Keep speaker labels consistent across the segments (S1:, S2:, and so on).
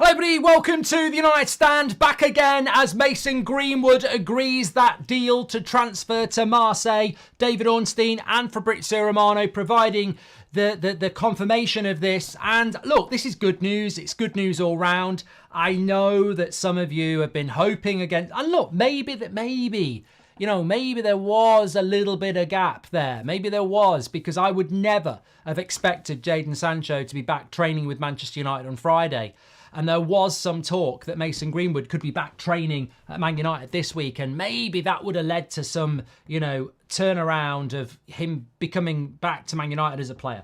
S1: Hello everybody, welcome to the United Stand, back again as Mason Greenwood agrees that deal to transfer to Marseille. David Ornstein and Fabrizio Romano providing the confirmation of this. And look, this is good news. It's good news all round. I know that some of you have been hoping against, and look, maybe there was a little bit of gap there. Maybe there was, because I would never have expected Jadon Sancho to be back training with Manchester United on Friday. And there was some talk that Mason Greenwood could be back training at Man United this week. And maybe that would have led to some, turnaround of him becoming back to Man United as a player.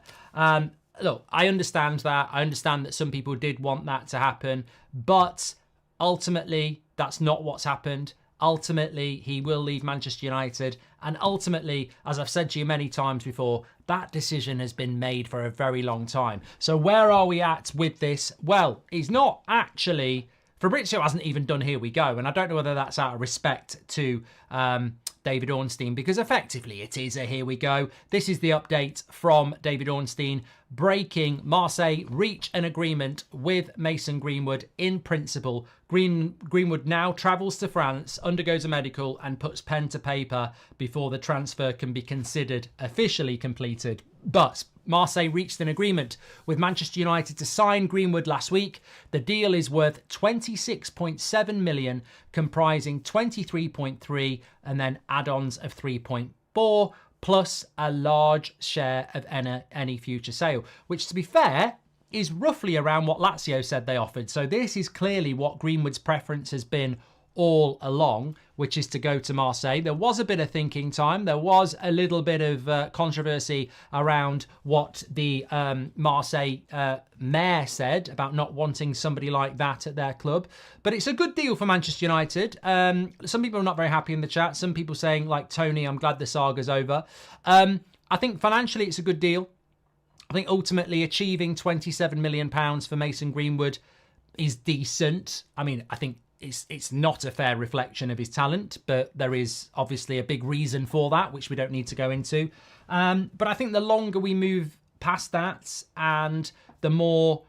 S1: Look, I understand that. I understand that some people did want that to happen. But ultimately, that's not what's happened. Ultimately, he will leave Manchester United. And ultimately, as I've said to you many times before, that decision has been made for a very long time. So where are we at with this? Well, he's not actually... Fabrizio hasn't even done Here We Go. And I don't know whether that's out of respect to David Ornstein, because effectively it is a Here We Go. This is the update from David Ornstein. Breaking: Marseille reach an agreement with Mason Greenwood in principle. Greenwood now travels to France, undergoes a medical and puts pen to paper before the transfer can be considered officially completed. But Marseille reached an agreement with Manchester United to sign Greenwood last week. The deal is worth 26.7 million, comprising 23.3 and then add-ons of 3.4, plus a large share of any future sale, which, to be fair, is roughly around what Lazio said they offered. So this is clearly what Greenwood's preference has been all along, which is to go to Marseille. There was a bit of thinking time. There was a little bit of controversy around what the Marseille mayor said about not wanting somebody like that at their club. But it's a good deal for Manchester United. Some people are not very happy in the chat. Some people saying, like Tony, I'm glad the saga's over. I think financially it's a good deal. I think ultimately achieving £27 million for Mason Greenwood is decent. I mean, I think it's not a fair reflection of his talent, but there is obviously a big reason for that, which we don't need to go into. But I think the longer we move past that and the more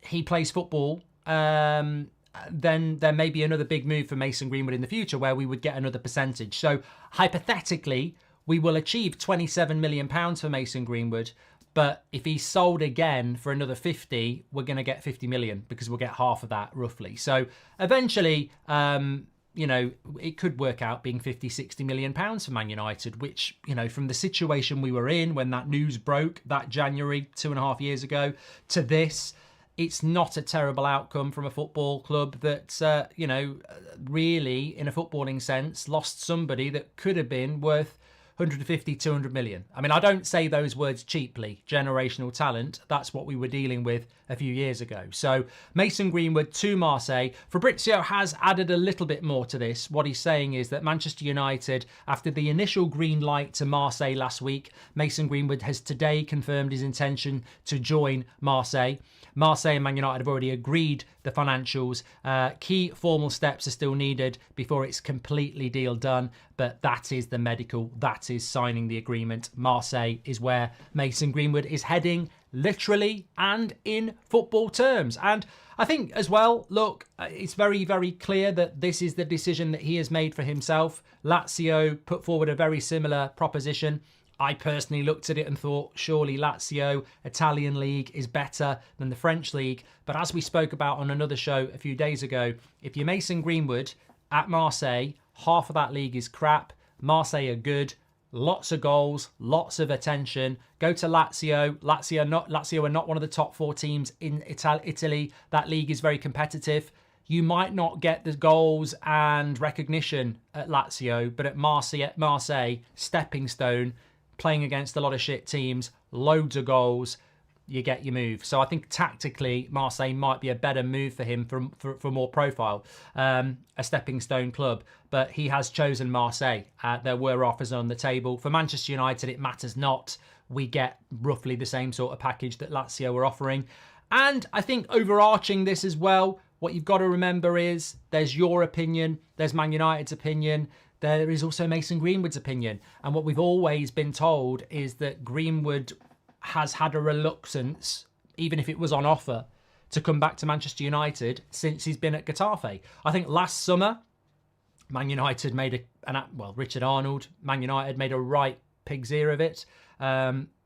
S1: he plays football, then there may be another big move for Mason Greenwood in the future where we would get another percentage. So hypothetically, we will achieve £27 million for Mason Greenwood. But if he's sold again for another 50, we're going to get 50 million because we'll get half of that roughly. So eventually, it could work out being 50, 60 million pounds for Man United, which, from the situation we were in when that news broke that January 2.5 years ago to this, it's not a terrible outcome from a football club that, really, in a footballing sense, lost somebody that could have been worth 150, 200 million. I mean, I don't say those words cheaply. Generational talent, that's what we were dealing with a few years ago. So Mason Greenwood to Marseille. Fabrizio has added a little bit more to this. What he's saying is that Manchester United, after the initial green light to Marseille last week, Mason Greenwood has today confirmed his intention to join Marseille. Marseille and Man United have already agreed the financials. Key formal steps are still needed before it's completely deal done, but that is the medical, that is signing the agreement. Marseille is where Mason Greenwood is heading, literally and in football terms. And I think as well, look, it's very, very clear that this is the decision that he has made for himself. Lazio put forward a very similar proposition. I personally looked at it and thought, surely Lazio, Italian league, is better than the French league. But as we spoke about on another show a few days ago, if you're Mason Greenwood at Marseille, half of that league is crap. Marseille are good. Lots of goals, lots of attention. Go to Lazio. Lazio are not one of the top 4 teams in Italy. That league is very competitive. You might not get the goals and recognition at Lazio, but at Marseille, stepping stone, playing against a lot of shit teams, loads of goals, you get your move. So I think tactically, Marseille might be a better move for him for more profile, a stepping stone club. But he has chosen Marseille. There were offers on the table. For Manchester United, it matters not. We get roughly the same sort of package that Lazio were offering. And I think overarching this as well, what you've got to remember is there's your opinion, there's Man United's opinion, there is also Mason Greenwood's opinion. And what we've always been told is that Greenwood has had a reluctance, even if it was on offer, to come back to Manchester United since he's been at Getafe. I think last summer, Man United made Richard Arnold, Man United made a right pig's ear of it.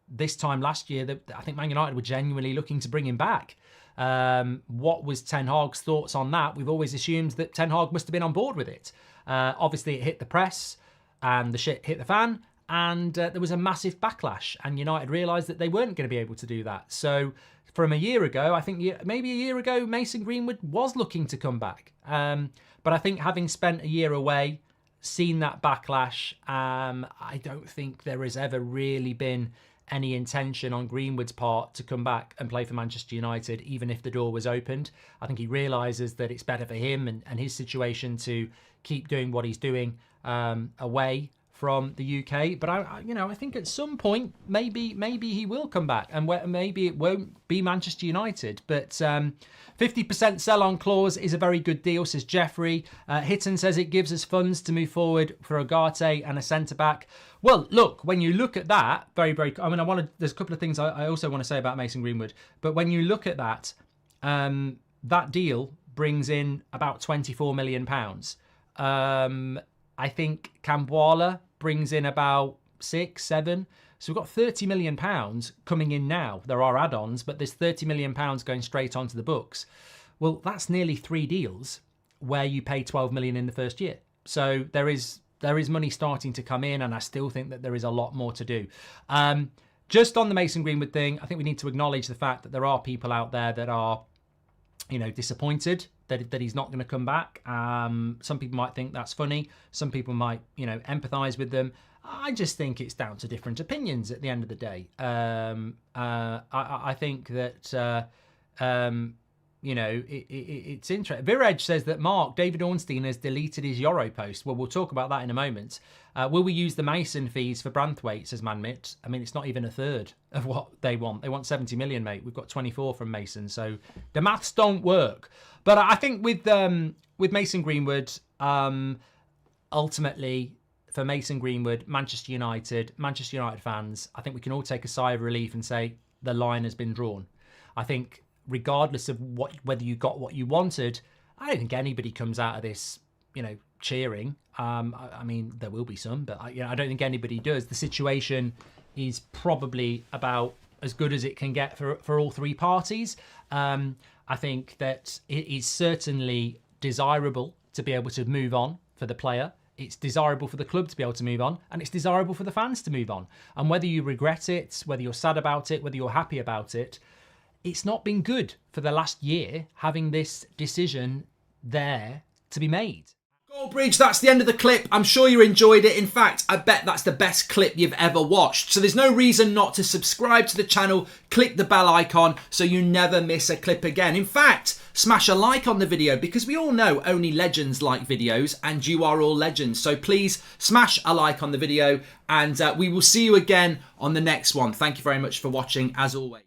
S1: This time last year, I think Man United were genuinely looking to bring him back. What was Ten Hag's thoughts on that? We've always assumed that Ten Hag must have been on board with it. Obviously, it hit the press and the shit hit the fan, and there was a massive backlash, and United realised that they weren't going to be able to do that. So from a year ago, I think maybe a year ago, Mason Greenwood was looking to come back. But I think having spent a year away, seen that backlash, I don't think there has ever really been any intention on Greenwood's part to come back and play for Manchester United, even if the door was opened. I think he realises that it's better for him and his situation to keep doing what he's doing away from the UK. But I think at some point maybe he will come back, and maybe it won't be Manchester United. But 50% sell-on clause is a very good deal, says Jeffrey. Hitton says it gives us funds to move forward for Ugarte and a centre-back. Well, look, when you look at that, there's a couple of things I also want to say about Mason Greenwood. But when you look at that, that deal brings in about £24 million. I think Camboala brings in about 6, 7. So we've got £30 million coming in now. There are add-ons, but there's £30 million going straight onto the books. Well, that's nearly 3 deals where you pay 12 million in the first year. So there is money starting to come in, and I still think that there is a lot more to do. Just on the Mason Greenwood thing, I think we need to acknowledge the fact that there are people out there that are, disappointed that he's not going to come back. Some people might think that's funny. Some people might, empathise with them. I just think it's down to different opinions at the end of the day. I think that, it's interesting. Viraj says that David Ornstein has deleted his Euro post. Well, we'll talk about that in a moment. Will we use the Mason fees for Branthwaite, says Manmit? I mean, it's not even a third of what they want. They want 70 million, mate. We've got 24 from Mason. So the maths don't work. But I think with Mason Greenwood, ultimately, for Mason Greenwood, Manchester United fans, I think we can all take a sigh of relief and say the line has been drawn. I think regardless of whether you got what you wanted, I don't think anybody comes out of this, cheering. I mean, there will be some, but I don't think anybody does. The situation is probably about as good as it can get for all 3 parties. I think that it is certainly desirable to be able to move on for the player. It's desirable for the club to be able to move on, and it's desirable for the fans to move on. And whether you regret it, whether you're sad about it, whether you're happy about it, it's not been good for the last year having this decision there to be made. Goldbridge, that's the end of the clip. I'm sure you enjoyed it. In fact, I bet that's the best clip you've ever watched. So there's no reason not to subscribe to the channel, click the bell icon so you never miss a clip again. In fact, smash a like on the video, because we all know only legends like videos, and you are all legends. So please smash a like on the video, and we will see you again on the next one. Thank you very much for watching, as always.